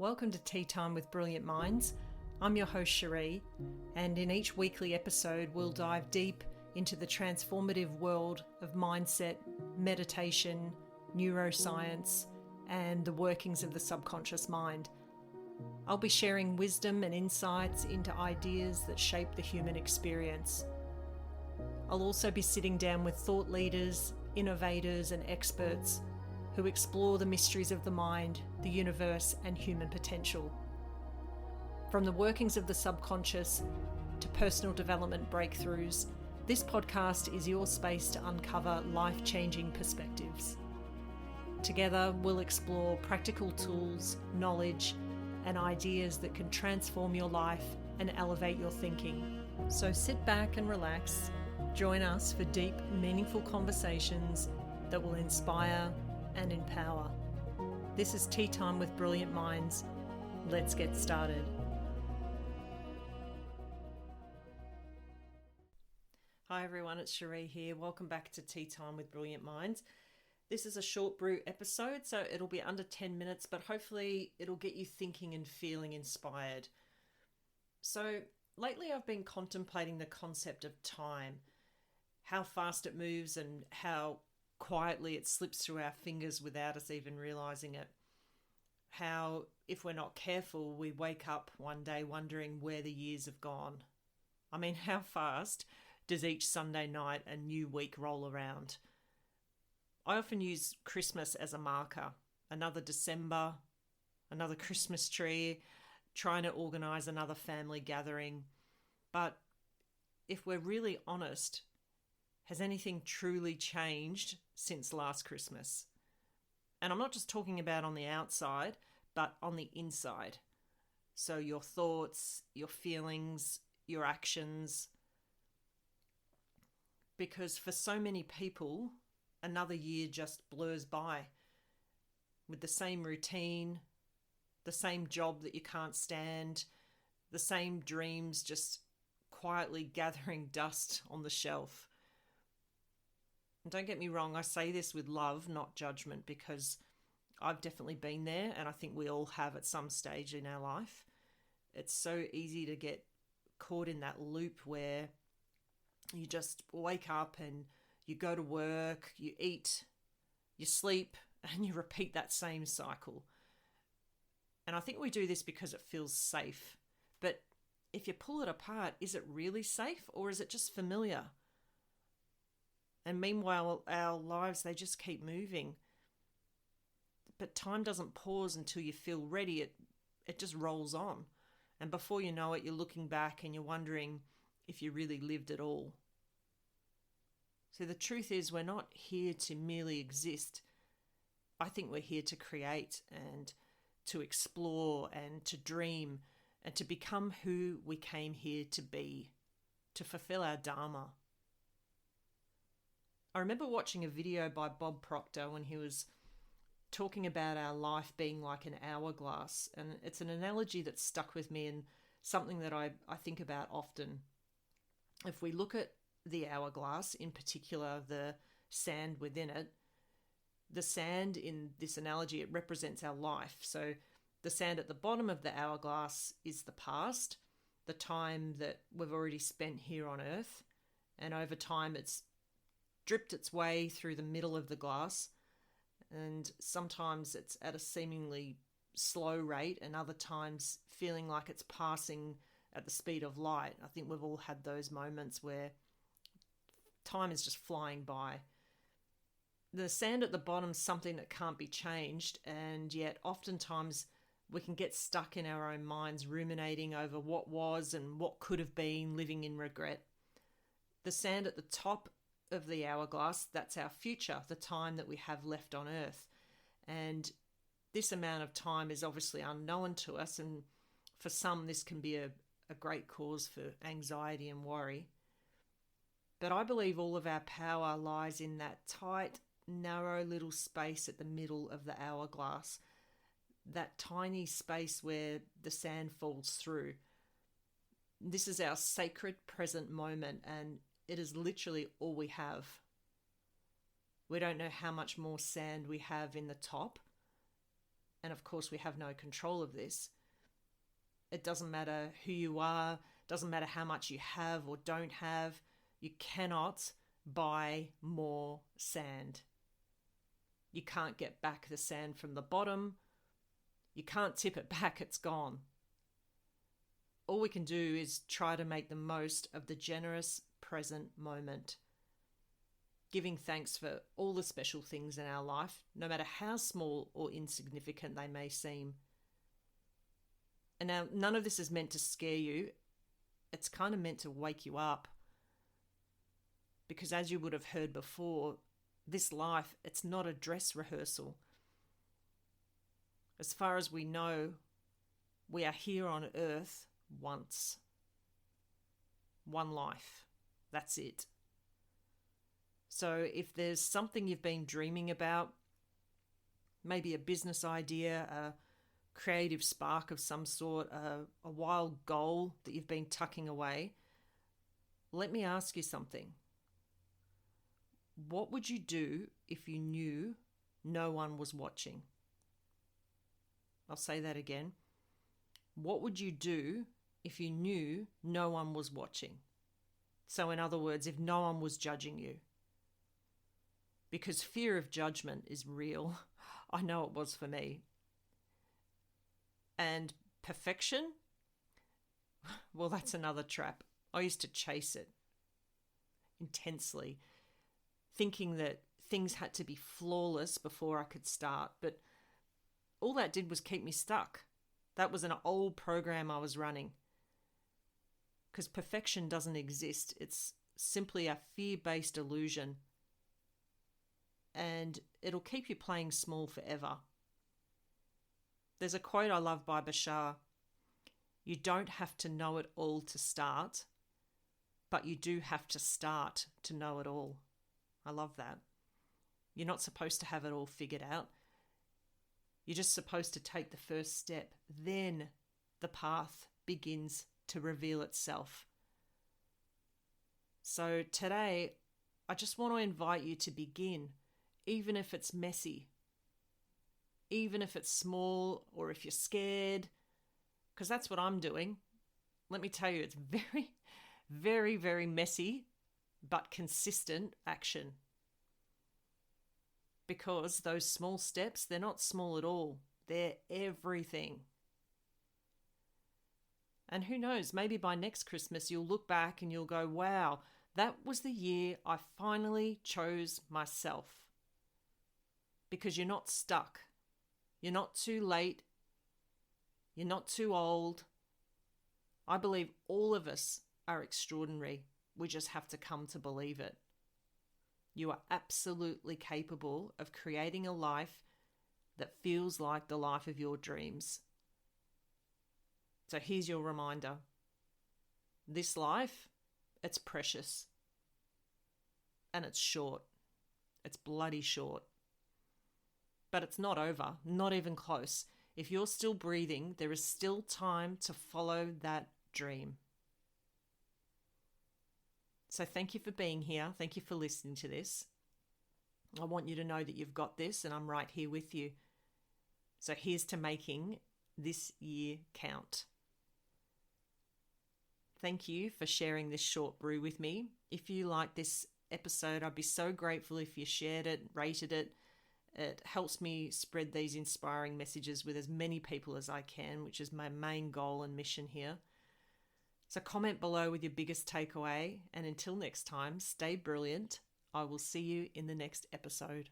Welcome to Tea Time with Brilliant Minds. I'm your host Cherie, and in each weekly episode we'll dive deep into the transformative world of mindset, meditation, neuroscience, and the workings of the subconscious mind. I'll be sharing wisdom and insights into ideas that shape the human experience. I'll also be sitting down with thought leaders, innovators, and experts who explore the mysteries of the mind, the universe, and human potential. From the workings of the subconscious to personal development breakthroughs, this podcast is your space to uncover life-changing perspectives. Together, we'll explore practical tools, knowledge, and ideas that can transform your life and elevate your thinking. So sit back and relax. Join us for deep, meaningful conversations that will inspire and empower. This is Tea Time with Brilliant Minds. Let's get started. Hi everyone, it's Cherie here. Welcome back to Tea Time with Brilliant Minds. This is a short brew episode, so it'll be under 10 minutes, but hopefully it'll get you thinking and feeling inspired. So lately I've been contemplating the concept of time, how fast it moves and how quietly it slips through our fingers without us even realizing it. How, if we're not careful, we wake up one day wondering where the years have gone. I mean, how fast does each Sunday night a new week roll around? I often use Christmas as a marker. Another December, another Christmas tree, trying to organise another family gathering. But if we're really honest, has anything truly changed since last Christmas? And I'm not just talking about on the outside, but on the inside. So your thoughts, your feelings, your actions. Because for so many people, another year just blurs by with the same routine, the same job that you can't stand, the same dreams just quietly gathering dust on the shelf. And don't get me wrong, I say this with love, not judgment, because I've definitely been there, and I think we all have at some stage in our life. It's so easy to get caught in that loop where you just wake up and you go to work, you eat, you sleep, and you repeat that same cycle. And I think we do this because it feels safe. But if you pull it apart, is it really safe or is it just familiar? And meanwhile, our lives, they just keep moving. But time doesn't pause until you feel ready. It just rolls on. And before you know it, you're looking back and you're wondering if you really lived at all. So the truth is, we're not here to merely exist. I think we're here to create and to explore and to dream and to become who we came here to be, to fulfill our dharma. I remember watching a video by Bob Proctor when he was talking about our life being like an hourglass. And it's an analogy that stuck with me and something that I think about often. If we look at the hourglass, in particular the sand within it, the sand in this analogy, it represents our life. So the sand at the bottom of the hourglass is the past, the time that we've already spent here on earth. And over time it's dripped its way through the middle of the glass, and sometimes it's at a seemingly slow rate and other times feeling like it's passing at the speed of light. I think we've all had those moments where time is just flying by. The sand at the bottom is something that can't be changed, and yet oftentimes we can get stuck in our own minds ruminating over what was and what could have been, living in regret. The sand at the top of the hourglass, that's our future, the time that we have left on earth. And this amount of time is obviously unknown to us, and for some this can be a great cause for anxiety and worry. But I believe all of our power lies in that tight, narrow little space at the middle of the hourglass, that tiny space where the sand falls through. This is our sacred present moment, and it is literally all we have. We don't know how much more sand we have in the top, And of course, we have no control of this. It doesn't matter who you are, doesn't matter how much you have or don't have, you cannot buy more sand. You can't get back the sand from the bottom. You can't tip it back, it's gone. All we can do is try to make the most of the generous present moment, giving thanks for all the special things in our life, no matter how small or insignificant they may seem. And now, none of this is meant to scare you. It's kind of meant to wake you up. Because as you would have heard before, this life, it's not a dress rehearsal. As far as we know, we are here on earth once. One life. That's it. So if there's something you've been dreaming about, maybe a business idea, a creative spark of some sort, a wild goal that you've been tucking away, let me ask you something. What would you do if you knew no one was watching? I'll say that again. What would you do if you knew no one was watching? So in other words, if no one was judging you. Because fear of judgment is real. I know it was for me. And perfection? Well, that's another trap. I used to chase it intensely, thinking that things had to be flawless before I could start. But all that did was keep me stuck. That was an old program I was running. Because perfection doesn't exist. It's simply a fear-based illusion. And it'll keep you playing small forever. There's a quote I love by Bashar. You don't have to know it all to start, but you do have to start to know it all. I love that. You're not supposed to have it all figured out. You're just supposed to take the first step. Then the path begins to reveal itself. So today, I just want to invite you to begin, even if it's messy, even if it's small, or if you're scared, because that's what I'm doing. Let me tell you, it's very, very, very messy, but consistent action. Because those small steps, they're not small at all. They're everything. And who knows, maybe by next Christmas, you'll look back and you'll go, wow, that was the year I finally chose myself. Because you're not stuck. You're not too late. You're not too old. I believe all of us are extraordinary. We just have to come to believe it. You are absolutely capable of creating a life that feels like the life of your dreams. So here's your reminder. This life, it's precious. And it's short. It's bloody short. But it's not over, not even close. If you're still breathing, there is still time to follow that dream. So thank you for being here. Thank you for listening to this. I want you to know that you've got this and I'm right here with you. So here's to making this year count. Thank you for sharing this short brew with me. If you like this episode, I'd be so grateful if you shared it, rated it. It helps me spread these inspiring messages with as many people as I can, which is my main goal and mission here. So comment below with your biggest takeaway. And until next time, stay brilliant. I will see you in the next episode.